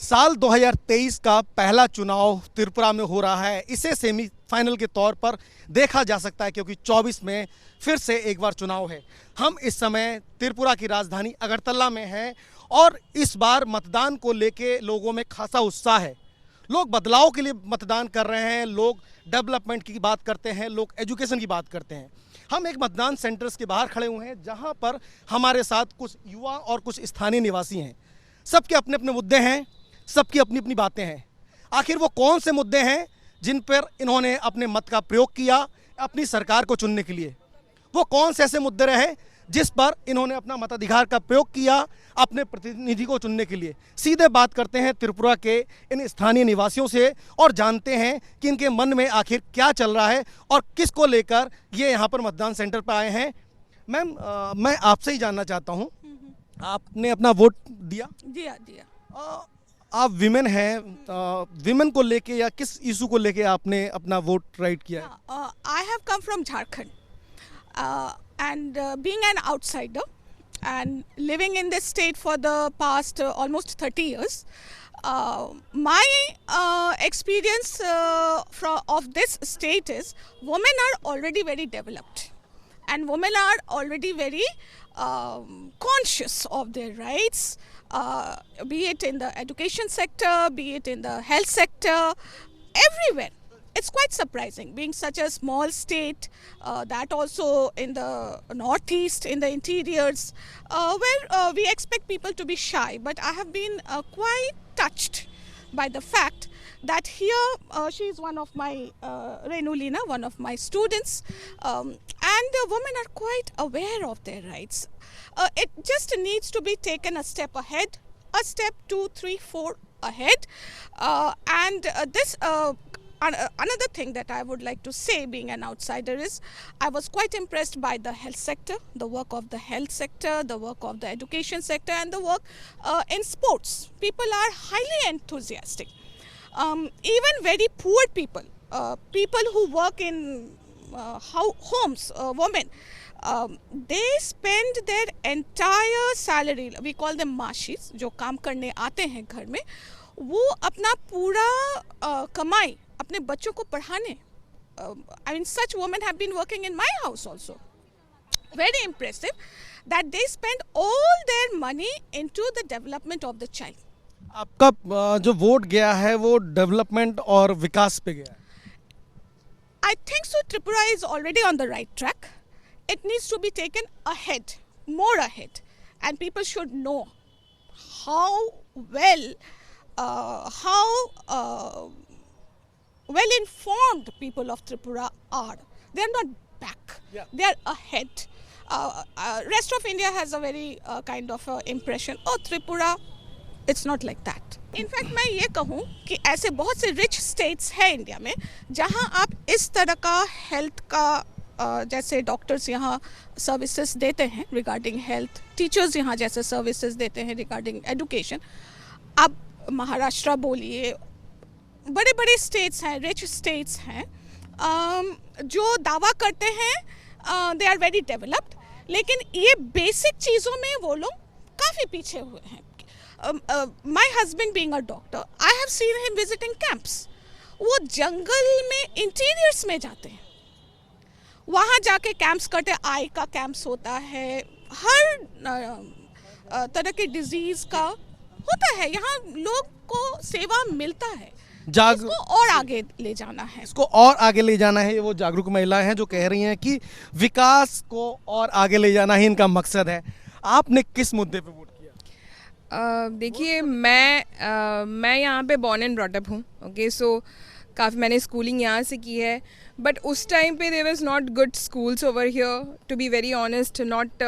साल 2023 का पहला चुनाव त्रिपुरा में हो रहा है। इसे सेमीफाइनल के तौर पर देखा जा सकता है क्योंकि 24 में फिर से एक बार चुनाव है। हम इस समय त्रिपुरा की राजधानी अगरतला में हैं और इस बार मतदान को लेके लोगों में खासा उत्साह है। लोग बदलाव के लिए मतदान कर रहे हैं, लोग डेवलपमेंट की बात करते हैं, लोग एजुकेशन की बात करते हैं। हम एक मतदान सेंटर्स के बाहर खड़े हुए हैं जहां पर हमारे साथ कुछ युवा और कुछ स्थानीय निवासी हैं। सबके अपने अपने मुद्दे हैं, सबकी अपनी अपनी बातें हैं। आखिर वो कौन से मुद्दे हैं जिन पर इन्होंने अपने मत का प्रयोग किया अपनी सरकार को चुनने के लिए? वो कौन से ऐसे मुद्दे रहे जिस पर इन्होंने अपना मताधिकार का प्रयोग किया अपने प्रतिनिधि को चुनने के लिए? सीधे बात करते हैं त्रिपुरा के इन स्थानीय निवासियों से और जानते हैं कि इनके मन में आखिर क्या चल रहा है और किसको लेकर ये यहाँ पर मतदान सेंटर पर आए हैं। मैम, मैं आपसे ही जानना चाहता हूँ, आपने अपना वोट दिया? दिया। आप विमेन हैं, विमेन को लेके या किस इशू को लेके आपने अपना वोट राइट किया है? I have come from Jharkhand and being an outsider and living in this state for the past almost 30 years, my experience of this state is women are already very developed and women are already very conscious of their rights, be it in the education sector, be it in the health sector, everywhere. It's quite surprising, being such a small state, that also in the northeast, in the interiors, where we expect people to be shy. But I have been quite touched by the fact that here she is one of my, Renulina, one of my students, and women are quite aware of their rights. It just needs to be taken a step ahead, a step 2, 3, 4 ahead, and this another thing that I would like to say, being an outsider, is I was quite impressed by the health sector, the work of the health sector, the work of the education sector, and the work in sports. People are highly enthusiastic. Even very poor people, people who work in homes, women, they spend their entire salary, we call them माशीस, जो काम करने आते हैं घर में, वो अपना पूरा कमाई अपने बच्चों को पढ़ाने, I mean such women have been working in my house also. Very impressive that they spend all their money into the development of the child. आपका जो वोट गया है वो डेवलपमेंट और विकास पे गया है? I think so. Tripura is already on the right track. It needs to be taken ahead, more ahead, and people should know how well informed people of Tripura are. They are not back. Yeah. They are ahead. Rest of India has a very kind of impression, oh Tripura, it's not like that. In fact, मैं ये कहूँ कि ऐसे बहुत से rich states हैं India में जहाँ आप इस तरह का हेल्थ का जैसे डॉक्टर्स यहाँ सर्विसेज देते हैं रिगार्डिंग हेल्थ, टीचर्स यहाँ जैसे सर्विसेज देते हैं रिगार्डिंग एजुकेशन। अब महाराष्ट्र बोलिए, बड़े बड़े स्टेट्स हैं, रिच स्टेट्स हैं, जो दावा करते हैं दे आर वेरी डेवलप्ड, लेकिन ये बेसिक चीज़ों में वो लोग काफ़ी पीछे हुए हैं। My husband being a doctor, I have seen him visiting camps. वो जंगल में इंटीरियर्स में जाते हैं, वहाँ जाके कैंप्स करते हैं। आई का कैंप्स होता है, हर तरह के डिजीज़ का होता है, यहाँ लोग को सेवा मिलता है। इसको और आगे ले जाना है, इसको और आगे ले जाना है। वो जागरूक महिलाएं हैं जो कह रही हैं कि विकास को और आगे ले जाना ही इनका मकसद है। आपने किस मुद्दे पे वोट किया? देखिए, मैं यहाँ पे बॉर्न एंड ब्रॉट अप हूँ, ओके, सो काफ़ी मैंने स्कूलिंग यहाँ से की है, बट उस टाइम पे there was not good schools over here, to be very honest, not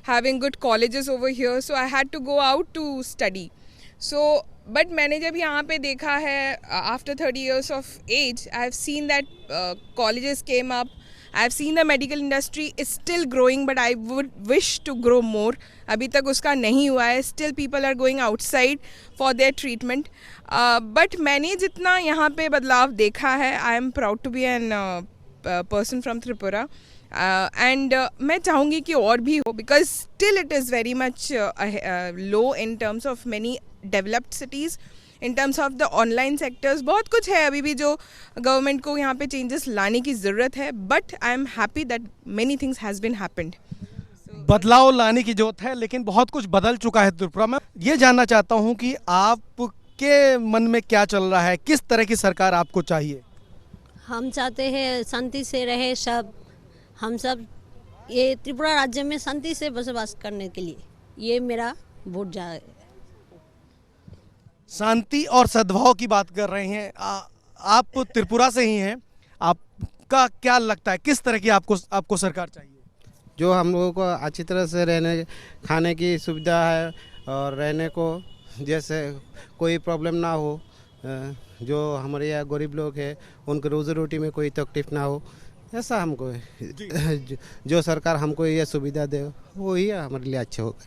having good colleges over here, so I had to go out to study. So but मैंने जब यहाँ पे देखा है after 30 years of age, I have seen that colleges came up, I have seen the medical industry is still growing, but I would wish to grow more. अभी तक उसका नहीं हुआ है, still people are going outside for their treatment. But मैंने जितना यहाँ पे बदलाव देखा है, I am proud to be an person from Tripura. And मैं चाहूँगी कि और भी हो, because still it is very much low in terms of many developed cities in terms of the online sectors बहुत कुछ है अभी भी जो गवर्नमेंट को यहाँ पे चेंजेस लाने की ज़रूरत है, but I am happy that many things has been happened. बदलाव लाने की जरूरत है, लेकिन बहुत कुछ बदल चुका है त्रिपुरा में। ये जानना चाहता हूँ कि आपके मन में क्या चल रहा है, किस तरह की सरकार आपको चाहिए? हम चाहते हैं शांति से रहे सब, हम सब ये त्रिपुरा राज्य में शांति से बसवास करने के लिए ये मेरा वोट जाए। शांति और सद्भाव की बात कर रहे हैं। आप त्रिपुरा से ही हैं, आपका क्या लगता है किस तरह की आपको सरकार चाहिए? जो हम लोगों को अच्छी तरह से रहने खाने की सुविधा है और रहने को जैसे कोई प्रॉब्लम ना हो, जो हमारे यहाँ गरीब लोग हैं उनको रोज़ी रोटी में कोई तकलीफ ना हो, ऐसा हमको जो सरकार हमको ये सुविधा दे वही हमारे लिए अच्छे होगा।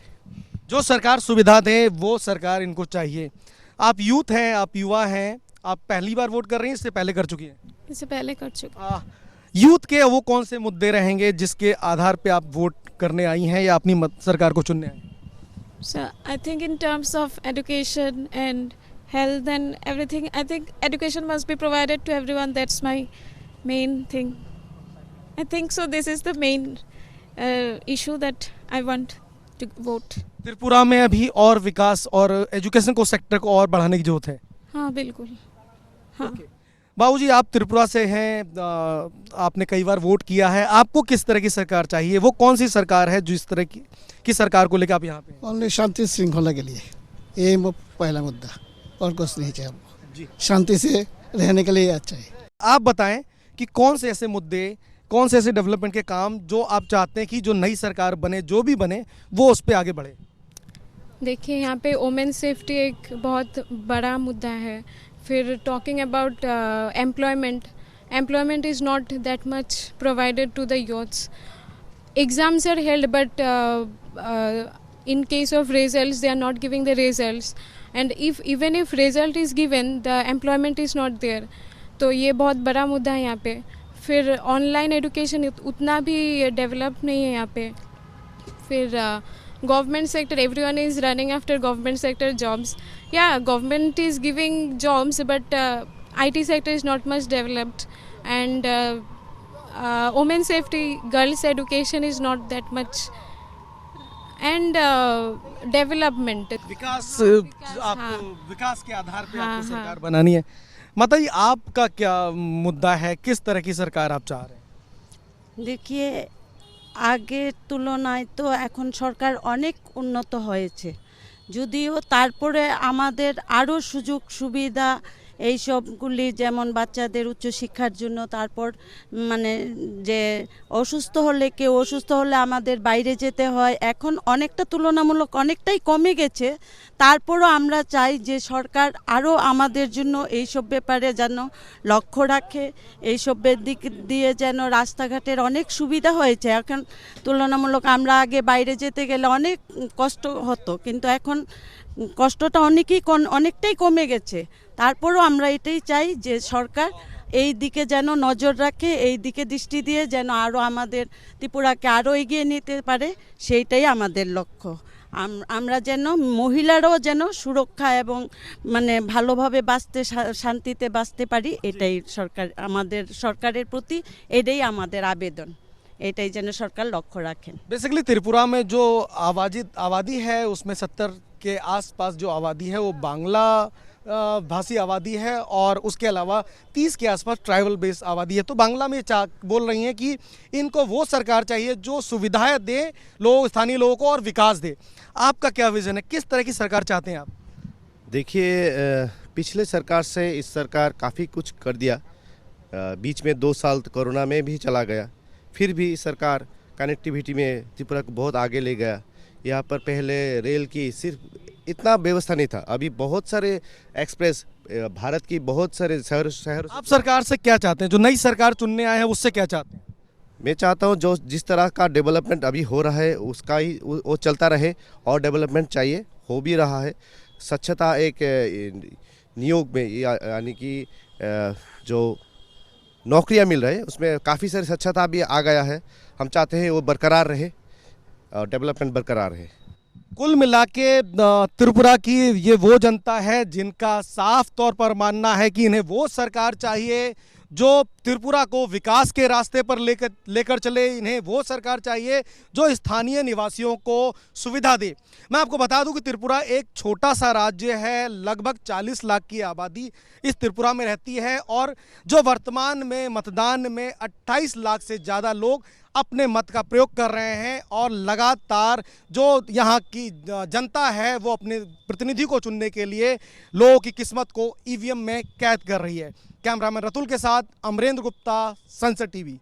जो सरकार सुविधा दे वो सरकार इनको चाहिए। आप यूथ हैं, आप युवा हैं, आप पहली बार वोट कर रही हैं, इससे पहले कर चुकी हैं? इससे पहले कर चुकी। यूथ के वो कौन से मुद्दे रहेंगे जिसके आधार पे आप वोट करने आई हैं या अपनी सरकार को चुनने आई हैं? So I think in terms of education and health and everything, I think education must be provided to everyone. That's my main thing. I think so. This is the main issue that I want to vote. Tripura में अभी और विकास और education को sector को और बढ़ाने की जरूरत है। हाँ बिल्कुल, हाँ। बाबूजी, आप त्रिपुरा से हैं, आपने कई बार वोट किया है, आपको किस तरह की सरकार चाहिए? वो कौन सी सरकार है जिस तरह की सरकार को लेकर आप यहाँ पे हैं? ओनली शांति श्रृंखला के लिए, ये पहला मुद्दा, और कुछ नहीं चाहिए हमको। शांति से रहने के लिए अच्छा है। आप बताएं कि कौन से ऐसे मुद्दे, कौन से ऐसे डेवलपमेंट के काम जो आप चाहते हैं कि जो नई सरकार बने, जो भी बने, वो उस पर आगे बढ़े? देखिए, यहाँ पे वोमेन सेफ्टी एक बहुत बड़ा मुद्दा है। फिर talking about employment is not that much provided to the youths. Exams are held but in case of results they are not giving the results, and even if result is given the employment is not there। तो ये बहुत बड़ा मुद्दा है यहाँ पे। फिर online education उतना भी डेवलप नहीं है यहाँ पे। फिर government sector, everyone is running after government sector jobs. या government is giving jobs but IT sector is not much developed, and women safety, girls education is not that much, and development विकास आपको विकास के आधार पे हाँ, आपको हाँ। सरकार बनानी है। माता जी, आपका क्या मुद्दा है, किस तरह की सरकार आप चाह रहे हैं? देखिए, আগের তুলনায় তো এখন সরকার অনেক উন্নত হয়েছে, যদিও তারপরে আমাদের আরও সুযোগ সুবিধা এই সবগুলি, যেমন বাচ্চাদের উচ্চশিক্ষার জন্য, তারপর মানে যে অসুস্থ হলে আমাদের বাইরে যেতে হয়, এখন অনেকটা তুলনামূলক অনেকটাই কমে গেছে। তারপরও আমরা চাই যে সরকার আরও আমাদের জন্য এইসব ব্যাপারে যেন লক্ষ্য রাখে, এইসবের দিক দিয়ে যেন রাস্তাঘাটের অনেক সুবিধা হয়েছে। এখন তুলনামূলক আমরা আগে বাইরে যেতে গেলে অনেক কষ্ট হতো, কিন্তু এখন কষ্টটা অনেকটাই কমে গেছে। তারপরও আমরা এটাই চাই যে সরকার এই দিকে যেন নজর রাখে, এই দিকে দৃষ্টি দিয়ে যেন আরও আমাদের ত্রিপুরাকে আরও এগিয়ে নিতে পারে, সেইটাই আমাদের লক্ষ্য। আমরা যেন মহিলারাও যেন সুরক্ষা এবং মানে ভালোভাবে বাঁচতে, শান্তিতে বাঁচতে পারি, এটাই আমাদের সরকারের প্রতি এটাই আমাদের আবেদন, এটাই যেন সরকার লক্ষ্য রাখেন। बेसिकली त्रिपुरा में जो आबादी है उसमें 70 के आसपास जो आबादी है वो बांग्ला भाषी आबादी है, और उसके अलावा 30 के आसपास ट्राइबल बेस आबादी है। तो बांग्ला में बोल रही हैं कि इनको वो सरकार चाहिए जो सुविधाएं दे स्थानीय लोगों को और विकास दे। आपका क्या विजन है, किस तरह की सरकार चाहते हैं आप? देखिए, पिछले सरकार से इस सरकार काफ़ी कुछ कर दिया। बीच में 2 साल कोरोना में भी चला गया, फिर भी सरकार कनेक्टिविटी में त्रिपुरा को बहुत आगे ले गया। यहाँ पर पहले रेल की सिर्फ इतना व्यवस्था नहीं था, अभी बहुत सारे एक्सप्रेस, भारत की बहुत सारे शहर। आप सरकार से क्या चाहते हैं, जो नई सरकार चुनने आए हैं उससे क्या चाहते हैं? मैं चाहता हूँ जो जिस तरह का डेवलपमेंट अभी हो रहा है उसका ही वो चलता रहे, और डेवलपमेंट चाहिए, हो भी रहा है। स्वच्छता एक नियोग में, यानी कि जो नौकरियां मिल रही है उसमें काफ़ी सारी स्वच्छता भी आ गया है। हम चाहते हैं वो बरकरार रहे और डेवलपमेंट बरकरार रहे। कुल मिला के त्रिपुरा की ये वो जनता है जिनका साफ तौर पर मानना है कि इन्हें वो सरकार चाहिए जो त्रिपुरा को विकास के रास्ते पर लेकर चले। इन्हें वो सरकार चाहिए जो स्थानीय निवासियों को सुविधा दे। मैं आपको बता दूं कि त्रिपुरा एक छोटा सा राज्य है, लगभग 40 लाख की आबादी इस त्रिपुरा में रहती है और जो वर्तमान में मतदान में 28 लाख से ज़्यादा लोग अपने मत का प्रयोग कर रहे हैं और लगातार जो यहाँ की जनता है वो अपने प्रतिनिधि को चुनने के लिए लोगों की किस्मत को ईवीएम में कैद कर रही है। कैमरामैन रतुल के साथ अमरेंद्र गुप्ता, सनसेट टीवी।